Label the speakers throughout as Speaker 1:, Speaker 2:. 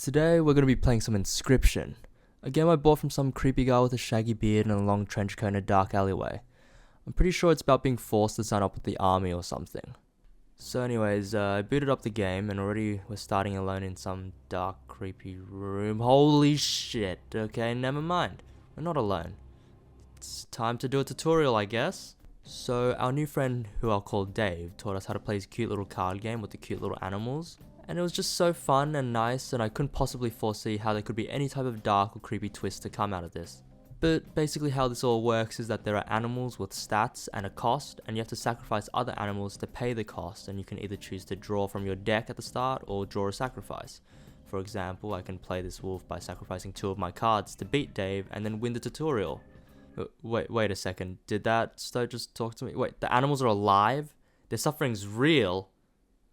Speaker 1: Today we're going to be playing some Inscryption, a game I bought from some creepy guy with a shaggy beard and a long trench coat in a dark alleyway. I'm pretty sure it's about being forced to sign up with the army or something. So anyways, I booted up the game and already we're starting alone in some dark creepy room. Holy shit, okay, never mind. We're not alone. It's time to do a tutorial, I guess. So our new friend, who I'll call Dave, taught us how to play his cute little card game with the cute little animals. And it was just so fun and nice, and I couldn't possibly foresee how there could be any type of dark or creepy twist to come out of this. But basically how this all works is that there are animals with stats and a cost, and you have to sacrifice other animals to pay the cost, and you can either choose to draw from your deck at the start or draw a sacrifice. For example, I can play this wolf by sacrificing 2 of my cards to beat Dave and then win the tutorial. Wait a second, did that Stoat just talk to me? Wait, the animals are alive? Their suffering's real?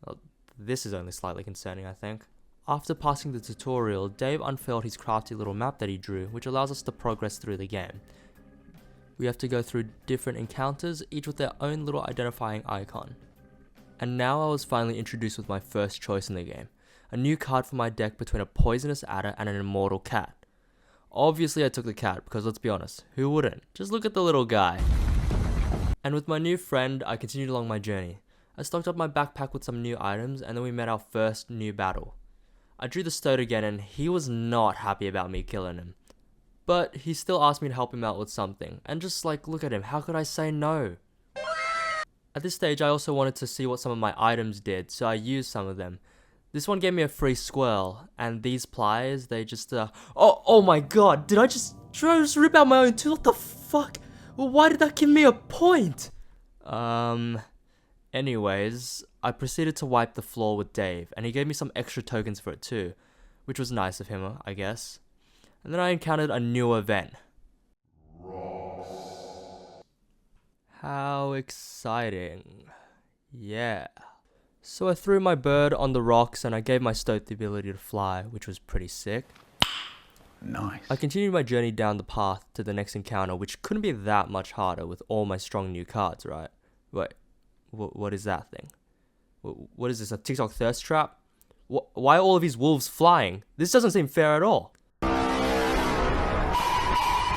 Speaker 1: Well, this is only slightly concerning, I think. After passing the tutorial, Dave unfurled his crafty little map that he drew, which allows us to progress through the game. We have to go through different encounters, each with their own little identifying icon. And now I was finally introduced with my first choice in the game, a new card for my deck between a poisonous adder and an immortal cat. Obviously I took the cat, because let's be honest, who wouldn't? Just look at the little guy. And with my new friend, I continued along my journey. I stocked up my backpack with some new items, and then we met our first new battle. I drew the Stoat again, and he was not happy about me killing him. But he still asked me to help him out with something, and just like, look at him, how could I say no? At this stage, I also wanted to see what some of my items did, so I used some of them. This one gave me a free squirrel, and these pliers, they just, oh my god, did I just rip out my own tooth? What the fuck? Well, why did that give me a point? Anyways, I proceeded to wipe the floor with Dave, and he gave me some extra tokens for it too, which was nice of him, I guess. And then I encountered a new event. Rocks. How exciting. Yeah. So I threw my bird on the rocks and I gave my Stoat the ability to fly, which was pretty sick.
Speaker 2: Nice.
Speaker 1: I continued my journey down the path to the next encounter, which couldn't be that much harder with all my strong new cards, right? Wait, what is that thing? What is this, a TikTok thirst trap? Why are all of these wolves flying? This doesn't seem fair at all.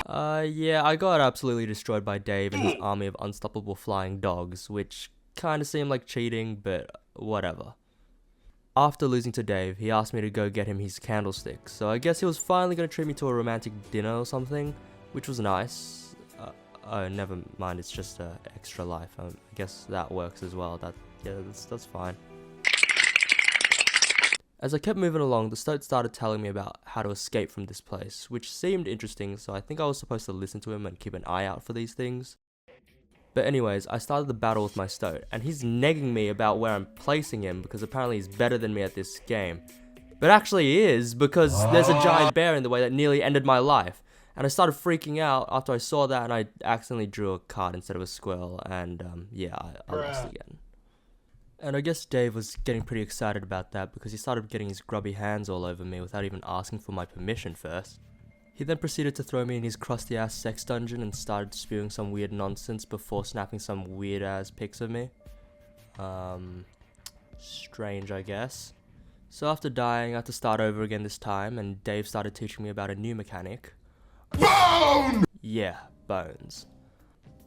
Speaker 1: Yeah, I got absolutely destroyed by Dave and his army of unstoppable flying dogs, which kinda seemed like cheating, but whatever. After losing to Dave, he asked me to go get him his candlestick, so I guess he was finally gonna treat me to a romantic dinner or something, which was nice. Oh, never mind, it's just extra life. I guess that works as well. That's fine. As I kept moving along, the Stoat started telling me about how to escape from this place, which seemed interesting, so I think I was supposed to listen to him and keep an eye out for these things. But anyways, I started the battle with my Stoat, and he's negging me about where I'm placing him because apparently he's better than me at this game. But actually he is, because there's a giant bear in the way that nearly ended my life. And I started freaking out after I saw that, and I accidentally drew a card instead of a squirrel, and yeah, I lost again. And I guess Dave was getting pretty excited about that because he started getting his grubby hands all over me without even asking for my permission first. He then proceeded to throw me in his crusty ass sex dungeon and started spewing some weird nonsense before snapping some weird ass pics of me. Strange, I guess. So after dying, I had to start over again this time, and Dave started teaching me about a new mechanic. Bone! Yeah, bones.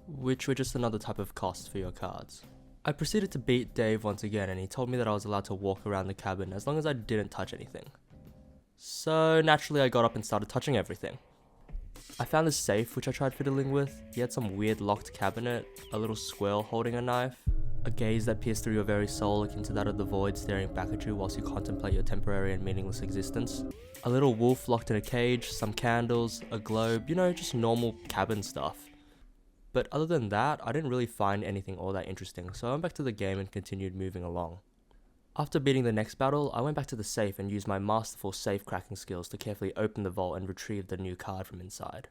Speaker 1: Which were just another type of cost for your cards. I proceeded to beat Dave once again, and he told me that I was allowed to walk around the cabin as long as I didn't touch anything. So naturally I got up and started touching everything. I found this safe which I tried fiddling with. He had some weird locked cabinet, a little squirrel holding a knife, a gaze that pierced through your very soul akin to that of the void staring back at you whilst you contemplate your temporary and meaningless existence, a little wolf locked in a cage, some candles, a globe, you know, just normal cabin stuff. But other than that, I didn't really find anything all that interesting, so I went back to the game and continued moving along. After beating the next battle, I went back to the safe and used my masterful safe cracking skills to carefully open the vault and retrieve the new card from inside.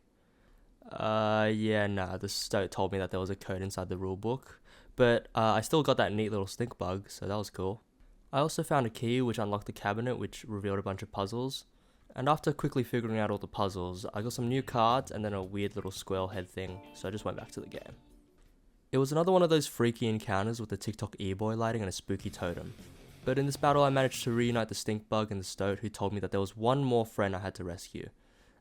Speaker 1: The Stoat told me that there was a code inside the rulebook, but I still got that neat little stink bug, so that was cool. I also found a key which unlocked the cabinet, which revealed a bunch of puzzles. And after quickly figuring out all the puzzles, I got some new cards and then a weird little squirrel head thing, so I just went back to the game. It was another one of those freaky encounters with a TikTok e-boy lighting and a spooky totem. But in this battle I managed to reunite the stink bug and the stoat, who told me that there was one more friend I had to rescue.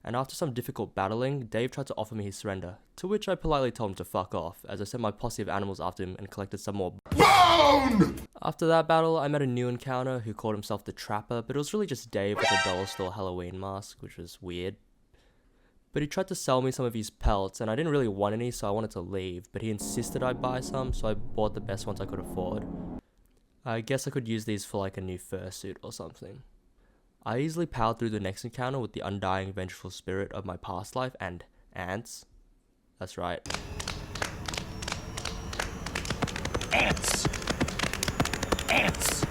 Speaker 1: And after some difficult battling, Dave tried to offer me his surrender, to which I politely told him to fuck off, as I sent my posse of animals after him and collected some more BONE! After that battle, I met a new encounter who called himself the Trapper, but it was really just Dave with a dollar store Halloween mask, which was weird. But he tried to sell me some of his pelts, and I didn't really want any, so I wanted to leave, but he insisted I buy some, so I bought the best ones I could afford. I guess I could use these for like a new fursuit or something. I easily powered through the next encounter with the undying vengeful spirit of my past life and ants. That's right.
Speaker 2: Ants! Ants!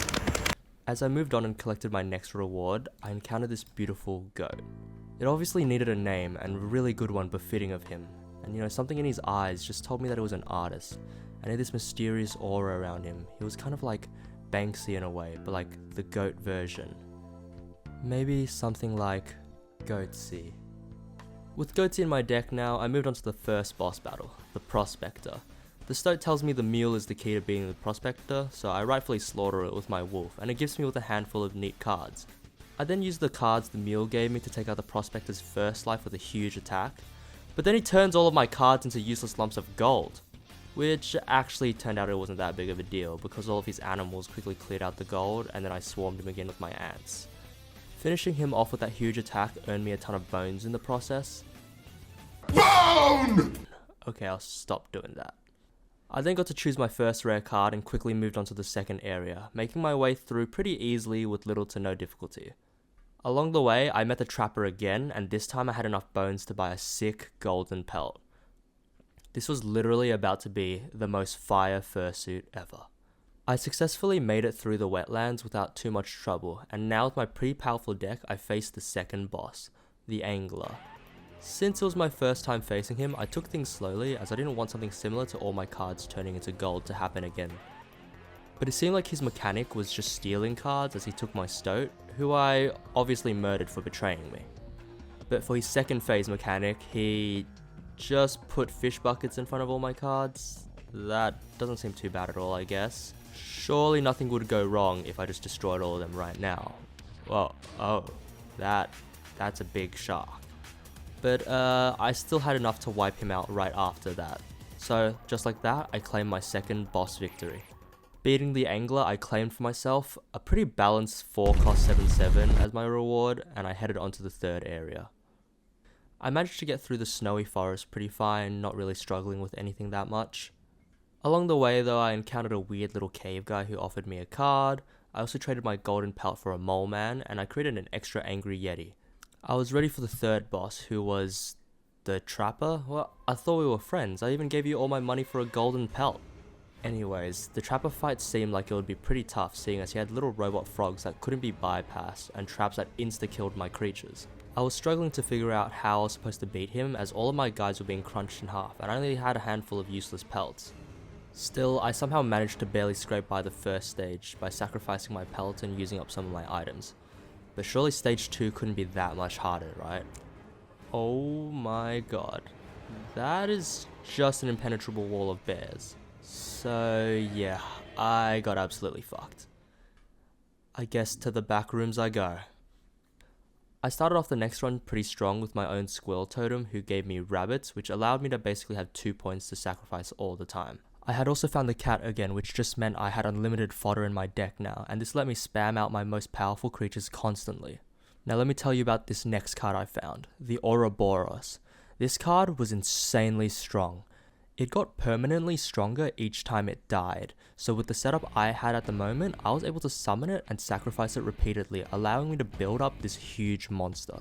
Speaker 1: As I moved on and collected my next reward, I encountered this beautiful goat. It obviously needed a name, and a really good one befitting of him. And you know, something in his eyes just told me that he was an artist. And he had this mysterious aura around him. He was kind of like Banksy in a way, but like the goat version. Maybe something like Goatsy. With Goatsy in my deck now, I moved on to the first boss battle, the Prospector. The stoat tells me the mule is the key to being the Prospector, so I rightfully slaughter it with my wolf, and it gives me with a handful of neat cards. I then use the cards the mule gave me to take out the Prospector's first life with a huge attack, but then he turns all of my cards into useless lumps of gold, which actually turned out it wasn't that big of a deal because all of his animals quickly cleared out the gold and then I swarmed him again with my ants. Finishing him off with that huge attack earned me a ton of bones in the process.
Speaker 2: BONE!
Speaker 1: Okay, I'll stop doing that. I then got to choose my first rare card and quickly moved on to the second area, making my way through pretty easily with little to no difficulty. Along the way, I met the Trapper again, and this time I had enough bones to buy a sick golden pelt. This was literally about to be the most fire fursuit ever. I successfully made it through the wetlands without too much trouble, and now with my pretty powerful deck, I faced the second boss, the Angler. Since it was my first time facing him, I took things slowly as I didn't want something similar to all my cards turning into gold to happen again. But it seemed like his mechanic was just stealing cards as he took my stoat, who I obviously murdered for betraying me. But for his second phase mechanic, he just put fish buckets in front of all my cards. That doesn't seem too bad at all, I guess. Surely nothing would go wrong if I just destroyed all of them right now. Well, oh, that's a big shark. But I still had enough to wipe him out right after that. So just like that, I claimed my second boss victory. Beating the Angler, I claimed for myself a pretty balanced 4 cost 7/7 as my reward, and I headed on to the third area. I managed to get through the snowy forest pretty fine, not really struggling with anything that much. Along the way though, I encountered a weird little cave guy who offered me a card. I also traded my golden pelt for a mole man, and I created an extra angry yeti. I was ready for the third boss, who was the Trapper. Well, I thought we were friends. I even gave you all my money for a golden pelt. Anyways, the Trapper fight seemed like it would be pretty tough, seeing as he had little robot frogs that couldn't be bypassed and traps that insta-killed my creatures. I was struggling to figure out how I was supposed to beat him, as all of my guys were being crunched in half and I only had a handful of useless pelts. Still, I somehow managed to barely scrape by the first stage by sacrificing my pelt and using up some of my items. But surely stage 2 couldn't be that much harder, right? Oh my god. That is just an impenetrable wall of bears. So yeah, I got absolutely fucked. I guess to the back rooms I go. I started off the next run pretty strong with my own squirrel totem, who gave me rabbits, which allowed me to basically have 2 points to sacrifice all the time. I had also found the cat again, which just meant I had unlimited fodder in my deck now, and this let me spam out my most powerful creatures constantly. Now let me tell you about this next card I found, the Ouroboros. This card was insanely strong. It got permanently stronger each time it died, so with the setup I had at the moment, I was able to summon it and sacrifice it repeatedly, allowing me to build up this huge monster.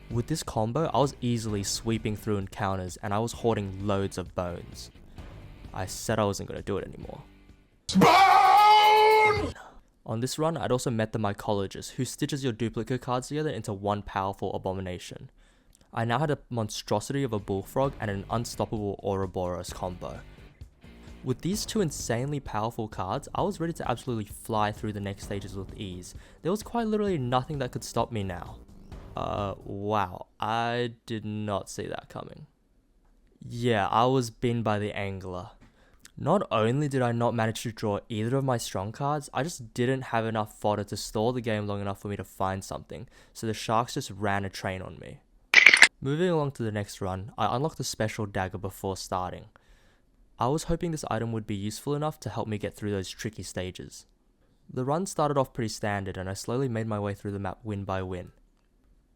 Speaker 1: With this combo, I was easily sweeping through encounters and I was hoarding loads of bones. I said I wasn't going to do it anymore.
Speaker 2: BONE!
Speaker 1: On this run, I'd also met the Mycologist, who stitches your duplicate cards together into one powerful abomination. I now had a monstrosity of a bullfrog and an unstoppable Ouroboros combo. With these two insanely powerful cards, I was ready to absolutely fly through the next stages with ease. There was quite literally nothing that could stop me now. Wow, I did not see that coming. Yeah, I was binned by the Angler. Not only did I not manage to draw either of my strong cards, I just didn't have enough fodder to stall the game long enough for me to find something, so the sharks just ran a train on me. Moving along to the next run, I unlocked a special dagger before starting. I was hoping this item would be useful enough to help me get through those tricky stages. The run started off pretty standard and I slowly made my way through the map win by win.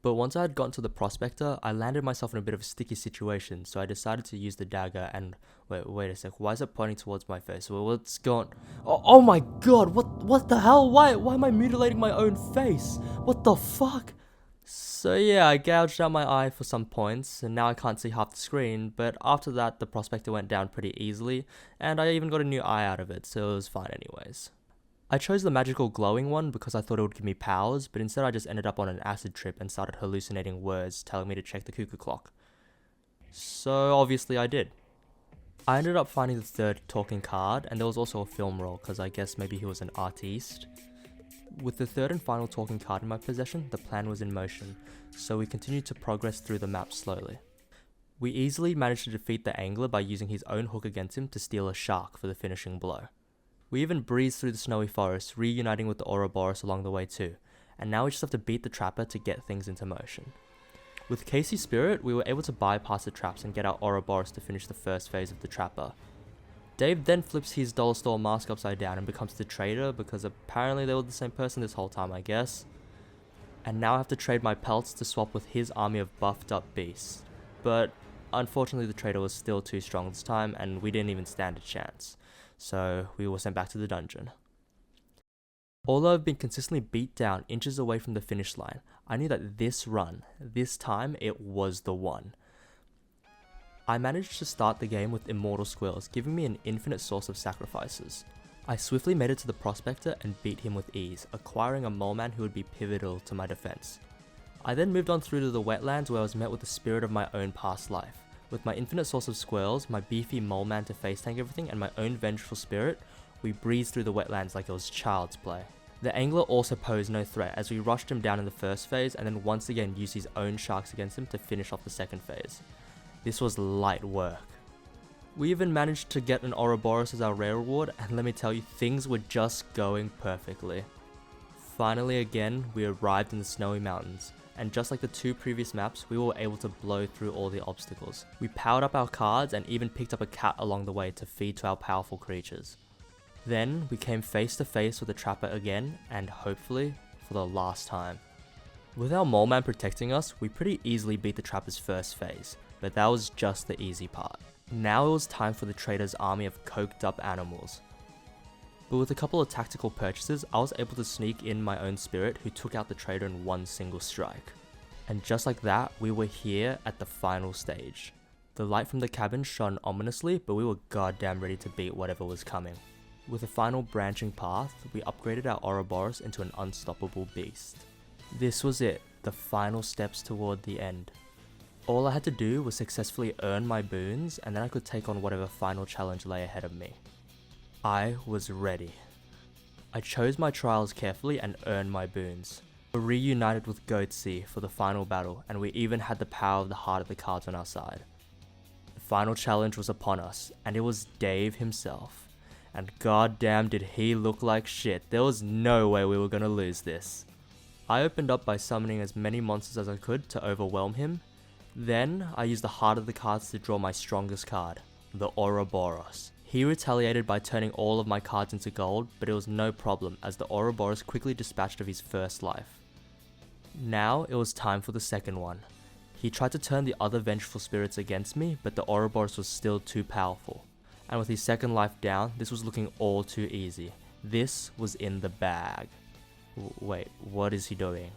Speaker 1: But once I had gotten to the Prospector, I landed myself in a bit of a sticky situation, so I decided to use the dagger and... Wait a sec, why is it pointing towards my face? Well, what's going... Oh my god, what the hell? Why am I mutilating my own face? What the fuck? So yeah, I gouged out my eye for some points, and now I can't see half the screen, but after that, the Prospector went down pretty easily, and I even got a new eye out of it, so it was fine anyways. I chose the magical glowing one because I thought it would give me powers, but instead I just ended up on an acid trip and started hallucinating words telling me to check the cuckoo clock. So obviously I did. I ended up finding the third talking card, and there was also a film roll because I guess maybe he was an artiste. With the third and final talking card in my possession, the plan was in motion, so we continued to progress through the map slowly. We easily managed to defeat the angler by using his own hook against him to steal a shark for the finishing blow. We even breezed through the snowy forest, reuniting with the Ouroboros along the way too, and now we just have to beat the trapper to get things into motion. With Casey's spirit, we were able to bypass the traps and get our Ouroboros to finish the first phase of the trapper. Dave then flips his dollar store mask upside down and becomes the trader because apparently they were the same person this whole time, I guess. And now I have to trade my pelts to swap with his army of buffed up beasts. But unfortunately the trader was still too strong this time and we didn't even stand a chance. So we were sent back to the dungeon. Although I've been consistently beat down inches away from the finish line, I knew that this run, this time, it was the one. I managed to start the game with Immortal Squirrels, giving me an infinite source of sacrifices. I swiftly made it to the Prospector and beat him with ease, acquiring a mole man who would be pivotal to my defense. I then moved on through to the wetlands where I was met with the spirit of my own past life. With my infinite source of squirrels, my beefy mole man to face tank everything, and my own vengeful spirit, we breezed through the wetlands like it was child's play. The angler also posed no threat as we rushed him down in the first phase and then once again used his own sharks against him to finish off the second phase. This was light work. We even managed to get an Ouroboros as our rare reward, and let me tell you, things were just going perfectly. Finally again, we arrived in the snowy mountains. And just like the two previous maps, we were able to blow through all the obstacles. We powered up our cards and even picked up a cat along the way to feed to our powerful creatures. Then we came face to face with the trapper again, and hopefully for the last time. With our mole man protecting us, we pretty easily beat the trapper's first phase, but that was just the easy part. Now it was time for the trader's army of coked up animals. But with a couple of tactical purchases, I was able to sneak in my own spirit who took out the trader in one single strike. And just like that, we were here at the final stage. The light from the cabin shone ominously, but we were goddamn ready to beat whatever was coming. With a final branching path, we upgraded our Ouroboros into an unstoppable beast. This was it, the final steps toward the end. All I had to do was successfully earn my boons, and then I could take on whatever final challenge lay ahead of me. I was ready. I chose my trials carefully and earned my boons. We were reunited with Goatsy for the final battle, and we even had the power of the heart of the cards on our side. The final challenge was upon us, and it was Dave himself. And goddamn did he look like shit. There was no way we were gonna lose this. I opened up by summoning as many monsters as I could to overwhelm him. Then I used the heart of the cards to draw my strongest card, the Ouroboros. He retaliated by turning all of my cards into gold, but it was no problem as the Ouroboros quickly dispatched of his first life. Now it was time for the second one. He tried to turn the other vengeful spirits against me, but the Ouroboros was still too powerful. And with his second life down, this was looking all too easy. This was in the bag. Wait, what is he doing?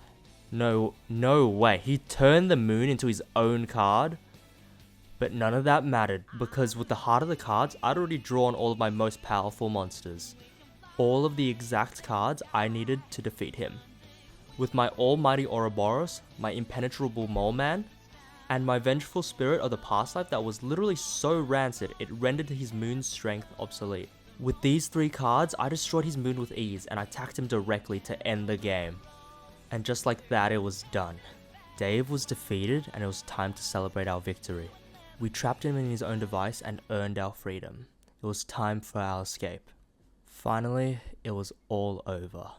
Speaker 1: No way, he turned the moon into his own card? But none of that mattered, because with the heart of the cards, I'd already drawn all of my most powerful monsters. All of the exact cards I needed to defeat him. With my almighty Ouroboros, my impenetrable mole man, and my vengeful spirit of the past life that was literally so rancid it rendered his moon's strength obsolete. With these three cards, I destroyed his moon with ease and I attacked him directly to end the game. And just like that, it was done. Dave was defeated and it was time to celebrate our victory. We trapped him in his own device and earned our freedom. It was time for our escape. Finally, it was all over.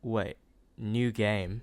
Speaker 1: Wait, new game?